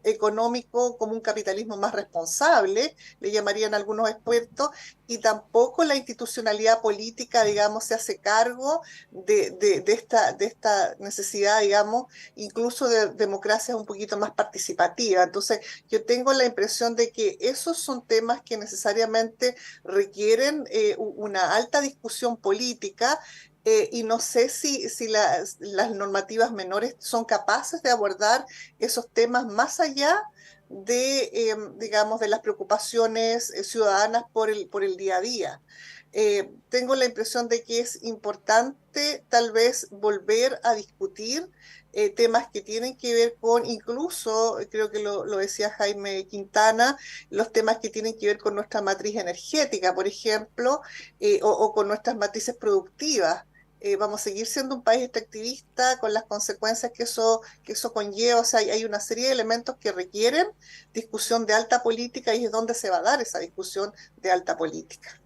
económico como un capitalismo más responsable, le llamarían algunos expertos, y tampoco la institucionalidad política, digamos, se hace cargo de esta necesidad, digamos, incluso de democracias un poquito más participativa. Entonces, yo tengo la impresión de que esos son temas que necesariamente requieren una alta discusión política, y no sé si las normativas menores son capaces de abordar esos temas más allá digamos, de las preocupaciones ciudadanas por el día a día. Tengo la impresión de que es importante tal vez volver a discutir temas que tienen que ver con, incluso, creo que lo decía Jaime Quintana, los temas que tienen que ver con nuestra matriz energética, por ejemplo, o con nuestras matrices productivas. Vamos a seguir siendo un país extractivista con las consecuencias que eso conlleva. O sea, hay una serie de elementos que requieren discusión de alta política, y es donde se va a dar esa discusión de alta política.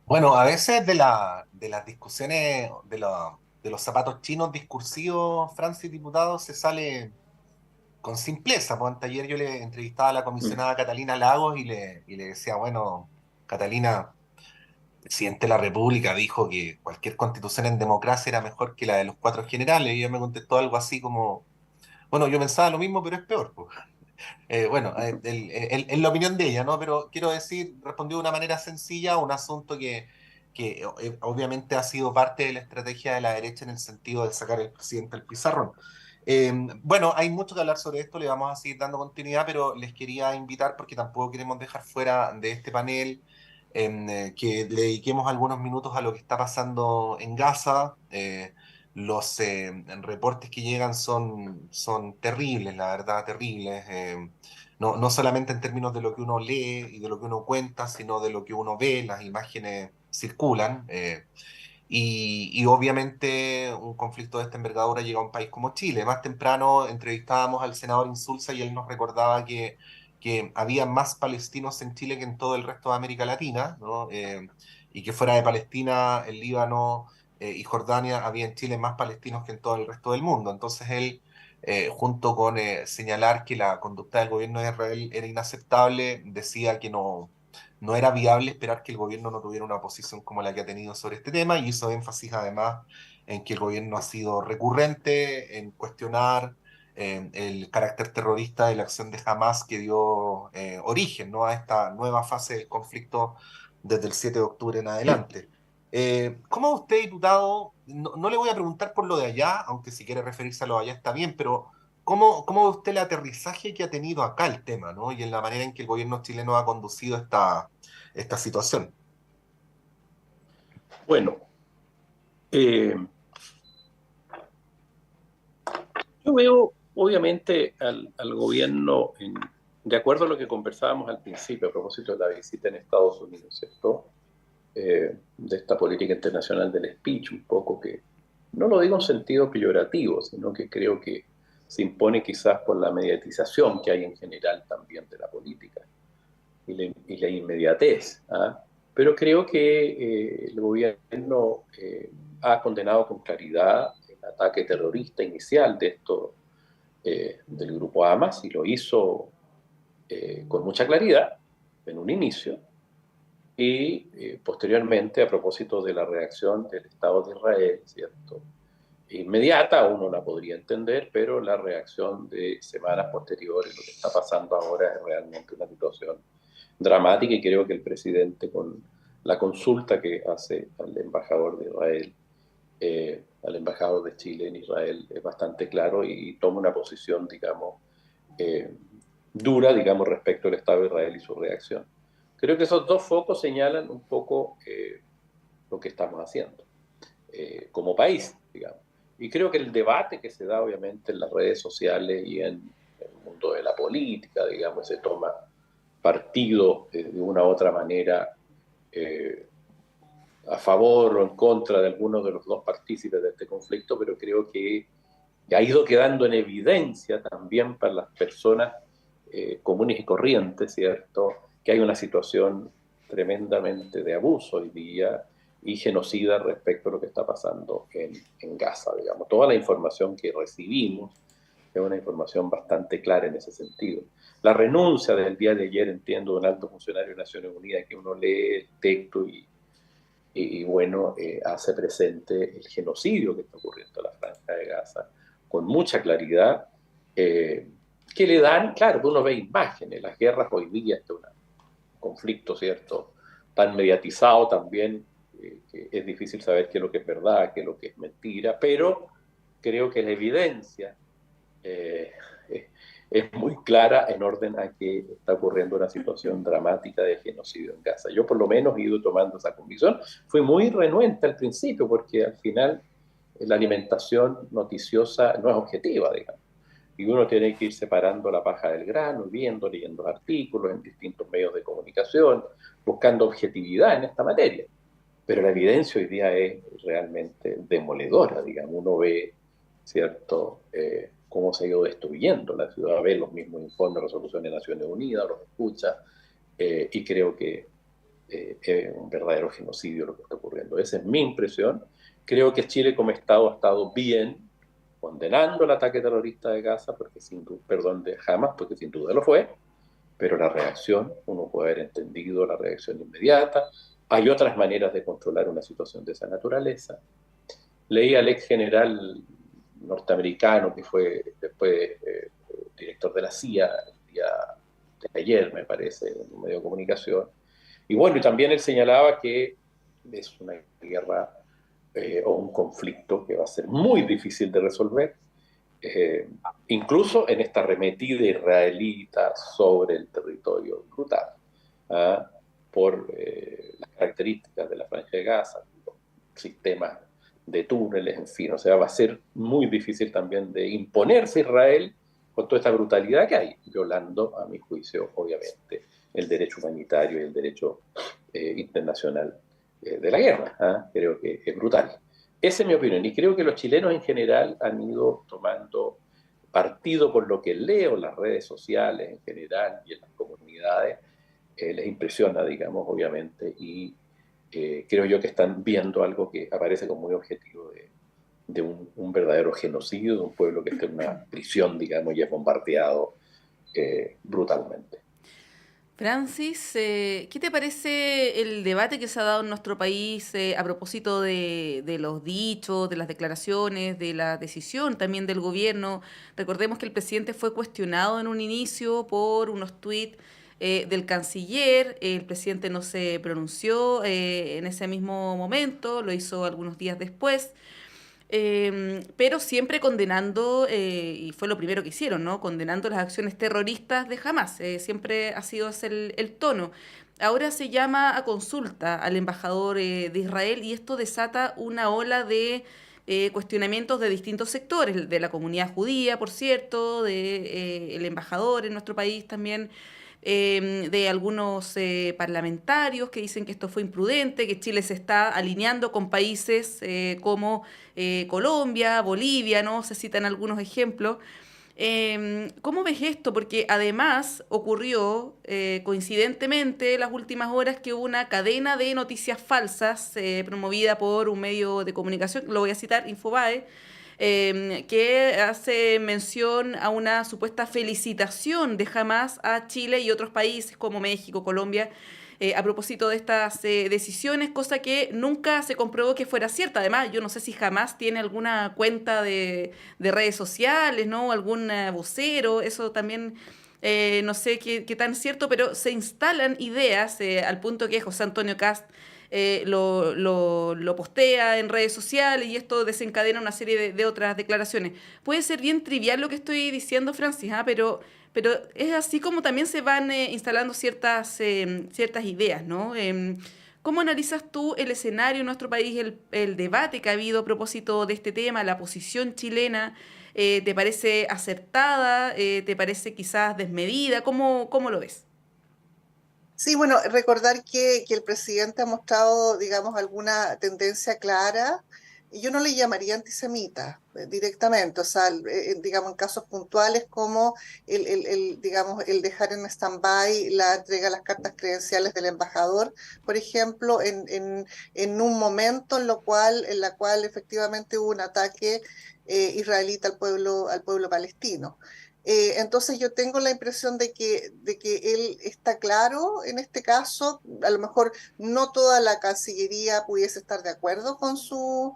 Bueno, a veces de las discusiones de los zapatos chinos discursivos, Francis, diputado, se sale con simpleza. Pues ayer yo le entrevistaba a la comisionada Catalina Lagos y le decía, bueno, Catalina, el presidente de la República dijo que cualquier constitución en democracia era mejor que la de los cuatro generales, y ella me contestó algo así como, bueno, yo pensaba lo mismo, pero es peor, pues. Bueno, en la opinión de ella, ¿no? Pero quiero decir, respondió de una manera sencilla a un asunto que obviamente ha sido parte de la estrategia de la derecha en el sentido de sacar al presidente al pizarrón. Bueno, hay mucho que hablar sobre esto, le vamos a seguir dando continuidad, pero les quería invitar, porque tampoco queremos dejar fuera de este panel, que le dediquemos algunos minutos a lo que está pasando en Gaza. Los reportes que llegan son terribles, la verdad, terribles. No solamente en términos de lo que uno lee y de lo que uno cuenta, sino de lo que uno ve, las imágenes circulan. Y obviamente un conflicto de esta envergadura llega a un país como Chile. Más temprano entrevistábamos al senador Insulza y él nos recordaba que había más palestinos en Chile que en todo el resto de América Latina, ¿no? Y que fuera de Palestina, el Líbano y Jordania, había en Chile más palestinos que en todo el resto del mundo. Entonces él, junto con señalar que la conducta del gobierno de Israel era inaceptable, decía que no era viable esperar que el gobierno no tuviera una posición como la que ha tenido sobre este tema, y hizo énfasis además en que el gobierno ha sido recurrente en cuestionar el carácter terrorista de la acción de Hamas que dio origen, ¿no?, a esta nueva fase del conflicto desde el 7 de octubre en adelante. ¿Cómo usted, diputado, no le voy a preguntar por lo de allá, aunque si quiere referirse a lo de allá está bien, pero ¿cómo ve usted el aterrizaje que ha tenido acá el tema, ¿no?, y en la manera en que el gobierno chileno ha conducido esta situación? Bueno, yo veo obviamente al gobierno, de acuerdo a lo que conversábamos al principio a propósito de la visita en Estados Unidos, ¿cierto? De esta política internacional del speech, un poco, que no lo digo en sentido peyorativo, sino que creo que se impone quizás por la mediatización que hay en general también de la política y la inmediatez, ¿ah? Pero creo que el gobierno ha condenado con claridad el ataque terrorista inicial del grupo Hamas, y lo hizo con mucha claridad en un inicio, y posteriormente, a propósito de la reacción del Estado de Israel, ¿cierto?, inmediata, uno la podría entender, pero la reacción de semanas posteriores, lo que está pasando ahora, es realmente una situación dramática, y creo que el presidente, con la consulta que hace al embajador de Israel, al embajador de Chile en Israel, es bastante claro y toma una posición, digamos, dura, digamos, respecto al Estado de Israel y su reacción. Creo que esos dos focos señalan un poco lo que estamos haciendo como país, digamos. Y creo que el debate que se da, obviamente, en las redes sociales y en el mundo de la política, digamos, se toma partido de una u otra manera a favor o en contra de alguno de los dos partícipes de este conflicto, pero creo que ha ido quedando en evidencia también para las personas comunes y corrientes, ¿cierto?, que hay una situación tremendamente de abuso hoy día y genocida respecto a lo que está pasando en Gaza, digamos. Toda la información que recibimos es una información bastante clara en ese sentido. La renuncia del día de ayer, entiendo, de un alto funcionario de Naciones Unidas, que uno lee el texto y bueno, hace presente el genocidio que está ocurriendo en la Franja de Gaza con mucha claridad, que le dan, claro, uno ve imágenes, las guerras hoy día, este es un conflicto, ¿cierto?, tan mediatizado también, que es difícil saber qué es lo que es verdad, qué es lo que es mentira, pero creo que la evidencia es muy clara en orden a que está ocurriendo una situación dramática de genocidio en Gaza. Yo por lo menos he ido tomando esa convicción. Fui muy renuente al principio porque al final la alimentación noticiosa no es objetiva, digamos. Y uno tiene que ir separando la paja del grano, leyendo artículos en distintos medios de comunicación, buscando objetividad en esta materia. Pero la evidencia hoy día es realmente demoledora, digamos. Uno ve, ¿cierto?, cómo se ha ido destruyendo la ciudad, ve los mismos informes de resolución de Naciones Unidas, los escucha, y creo que es un verdadero genocidio lo que está ocurriendo. Esa es mi impresión. Creo que Chile como Estado ha estado bien condenando el ataque terrorista de Gaza, porque sin duda, de Hamas, porque sin duda lo fue, pero la reacción, uno puede haber entendido la reacción inmediata. Hay otras maneras de controlar una situación de esa naturaleza. Leí al ex general norteamericano, que fue después director de la CIA, el día de ayer, me parece, en un medio de comunicación. Y bueno, y también él señalaba que es una guerra o un conflicto que va a ser muy difícil de resolver, incluso en esta arremetida israelita sobre el territorio brutal, por las características de la Franja de Gaza, los sistemas de túneles, en fin, o sea, va a ser muy difícil también de imponerse Israel con toda esta brutalidad que hay, violando, a mi juicio, obviamente, el derecho humanitario y el derecho internacional de la guerra. Creo que es brutal. Esa es mi opinión, y creo que los chilenos en general han ido tomando partido por lo que leo en las redes sociales en general y en las comunidades, les impresiona, digamos, obviamente, y creo yo que están viendo algo que aparece como muy objetivo de un verdadero genocidio de un pueblo que está en una prisión, digamos, y es bombardeado brutalmente. Francis, ¿qué te parece el debate que se ha dado en nuestro país a propósito de los dichos, de las declaraciones, de la decisión también del gobierno? Recordemos que el presidente fue cuestionado en un inicio por unos tuits del canciller. El presidente no se pronunció en ese mismo momento, lo hizo algunos días después. Pero siempre condenando, y fue lo primero que hicieron, ¿no?, condenando las acciones terroristas de Hamas. Siempre ha sido ese el tono. Ahora se llama a consulta al embajador de Israel y esto desata una ola de cuestionamientos de distintos sectores, de la comunidad judía, por cierto, de el embajador en nuestro país también, de algunos parlamentarios que dicen que esto fue imprudente, que Chile se está alineando con países como Colombia, Bolivia, ¿no? Se citan algunos ejemplos. ¿Cómo ves esto? Porque además ocurrió coincidentemente en las últimas horas que hubo una cadena de noticias falsas promovida por un medio de comunicación, lo voy a citar, Infobae, que hace mención a una supuesta felicitación de Hamas a Chile y otros países como México, Colombia, a propósito de estas decisiones, cosa que nunca se comprobó que fuera cierta. Además, yo no sé si Hamas tiene alguna cuenta de redes sociales, ¿no? Algún vocero, eso también no sé qué tan cierto, pero se instalan ideas al punto que José Antonio Kast lo postea en redes sociales y esto desencadena una serie de otras declaraciones. Puede ser bien trivial lo que estoy diciendo, Francis, pero es así como también se van instalando ciertas ideas, ¿no? ¿Cómo analizas tú el escenario en nuestro país, el debate que ha habido a propósito de este tema, la posición chilena? ¿Te parece acertada? ¿Te parece quizás desmedida? ¿Cómo lo ves? Sí, bueno, recordar que el presidente ha mostrado, digamos, alguna tendencia clara, y yo no le llamaría antisemita directamente, o sea, digamos, en casos puntuales como digamos, el dejar en stand-by la entrega de las cartas credenciales del embajador, por ejemplo, en un momento en la cual efectivamente hubo un ataque israelita al pueblo palestino. Entonces yo tengo la impresión de que él está claro en este caso. A lo mejor no toda la Cancillería pudiese estar de acuerdo con su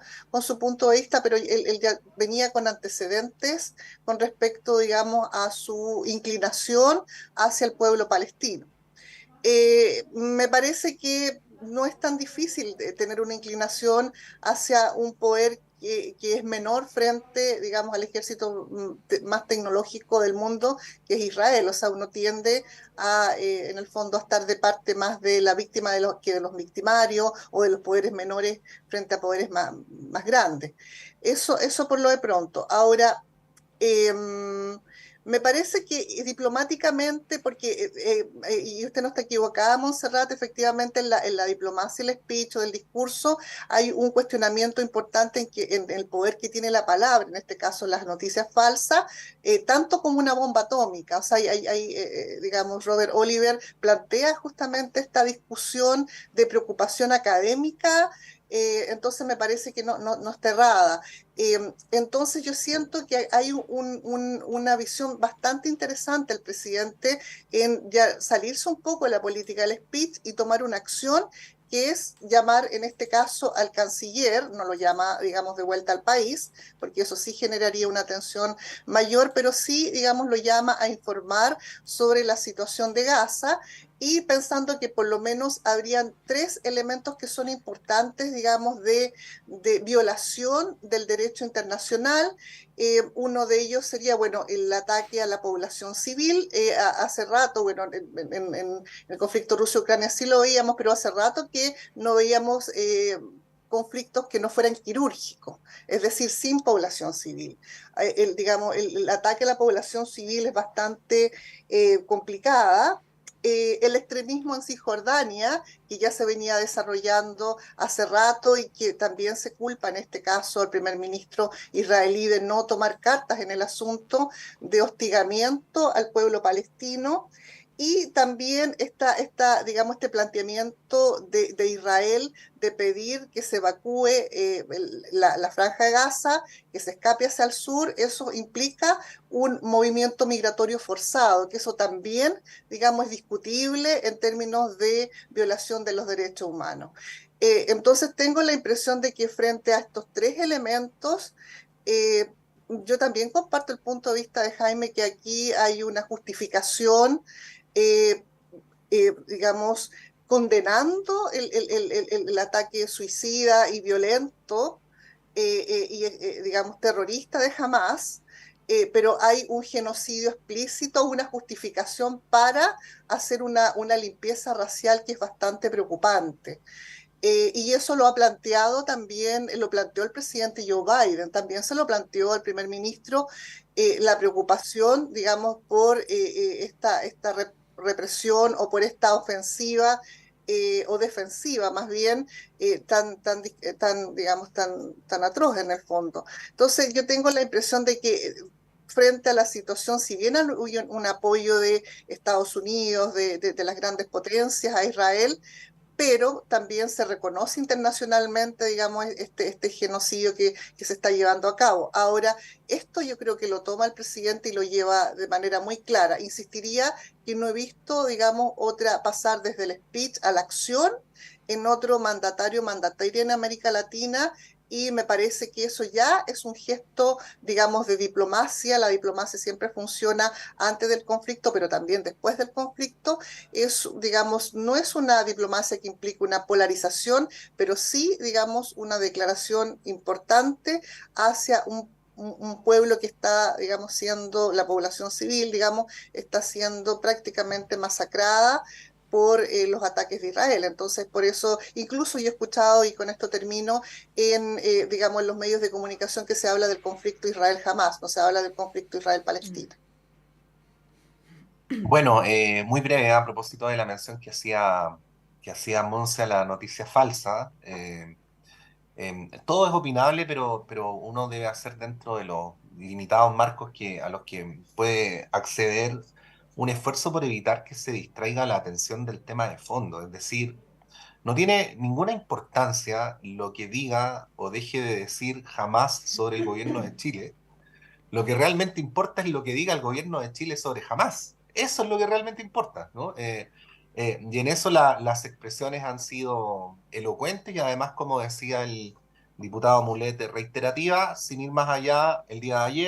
punto de vista, pero él ya venía con antecedentes con respecto, digamos, a su inclinación hacia el pueblo palestino. Me parece que no es tan difícil tener una inclinación hacia un poder que es menor frente, digamos, al ejército más tecnológico del mundo, que es Israel. O sea, uno tiende a, en el fondo, a estar de parte más de la víctima que de los victimarios o de los poderes menores frente a poderes más grandes. Eso por lo de pronto. Ahora, me parece que diplomáticamente, porque, y usted no está equivocada, Montserrat, efectivamente en la diplomacia, el speech o el discurso, hay un cuestionamiento importante en el poder que tiene la palabra, en este caso las noticias falsas, tanto como una bomba atómica. O sea, digamos, Robert Oliver plantea justamente esta discusión de preocupación académica. Entonces me parece que no está errada. Entonces yo siento que hay una visión bastante interesante del presidente en ya salirse un poco de la política del speech y tomar una acción que es llamar en este caso al canciller, no lo llama, digamos, de vuelta al país, porque eso sí generaría una tensión mayor, pero sí, digamos, lo llama a informar sobre la situación de Gaza, y pensando que por lo menos habrían 3 elementos que son importantes, digamos, de violación del derecho internacional. Uno de ellos sería, bueno, el ataque a la población civil. Hace rato, bueno, en el conflicto Rusia-Ucrania sí lo veíamos, pero hace rato que no veíamos conflictos que no fueran quirúrgicos, es decir, sin población civil. Digamos, el ataque a la población civil es bastante complicada. El extremismo en Cisjordania, que ya se venía desarrollando hace rato y que también se culpa en este caso al primer ministro israelí de no tomar cartas en el asunto, de hostigamiento al pueblo palestino. Y también digamos, este planteamiento de Israel de pedir que se evacúe la franja de Gaza, que se escape hacia el sur. Eso implica un movimiento migratorio forzado, que eso también, digamos, es discutible en términos de violación de los derechos humanos. Entonces tengo la impresión de que frente a estos 3 elementos, yo también comparto el punto de vista de Jaime, que aquí hay una justificación, digamos, condenando el ataque suicida y violento digamos, terrorista de Hamás, pero hay un genocidio explícito, una justificación para hacer una limpieza racial que es bastante preocupante. Y eso lo ha planteado también, lo planteó el presidente Joe Biden, también se lo planteó el primer ministro, la preocupación, digamos, por esta represión o por esta ofensiva o defensiva, más bien, digamos, tan atroz en el fondo. Entonces yo tengo la impresión de que frente a la situación, si bien hay un apoyo de Estados Unidos, de las grandes potencias a Israel, pero también se reconoce internacionalmente, digamos, este genocidio que se está llevando a cabo. Ahora, esto yo creo que lo toma el presidente y lo lleva de manera muy clara. Insistiría que no he visto, digamos, pasar desde el speech a la acción en otro mandataria en América Latina, y me parece que eso ya es un gesto, digamos, de diplomacia. La diplomacia siempre funciona antes del conflicto, pero también después del conflicto. Digamos, no es una diplomacia que implique una polarización, pero sí, digamos, una declaración importante hacia un pueblo que está, digamos, la población civil, digamos, está siendo prácticamente masacrada por los ataques de Israel. Entonces, por eso, incluso yo he escuchado, y con esto termino, digamos, en los medios de comunicación que se habla del conflicto Israel-Hamás, no se habla del conflicto Israel-Palestina. Bueno, muy breve a propósito de la mención que hacía Monse a la noticia falsa. Todo es opinable, pero uno debe hacer dentro de los limitados marcos a los que puede acceder un esfuerzo por evitar que se distraiga la atención del tema de fondo. Es decir, no tiene ninguna importancia lo que diga o deje de decir jamás sobre el gobierno de Chile. Lo que realmente importa es lo que diga el gobierno de Chile sobre jamás. Eso es lo que realmente importa, ¿no? Y en eso las expresiones han sido elocuentes y además, como decía el diputado Mulete, reiterativa, sin ir más allá, el día de ayer.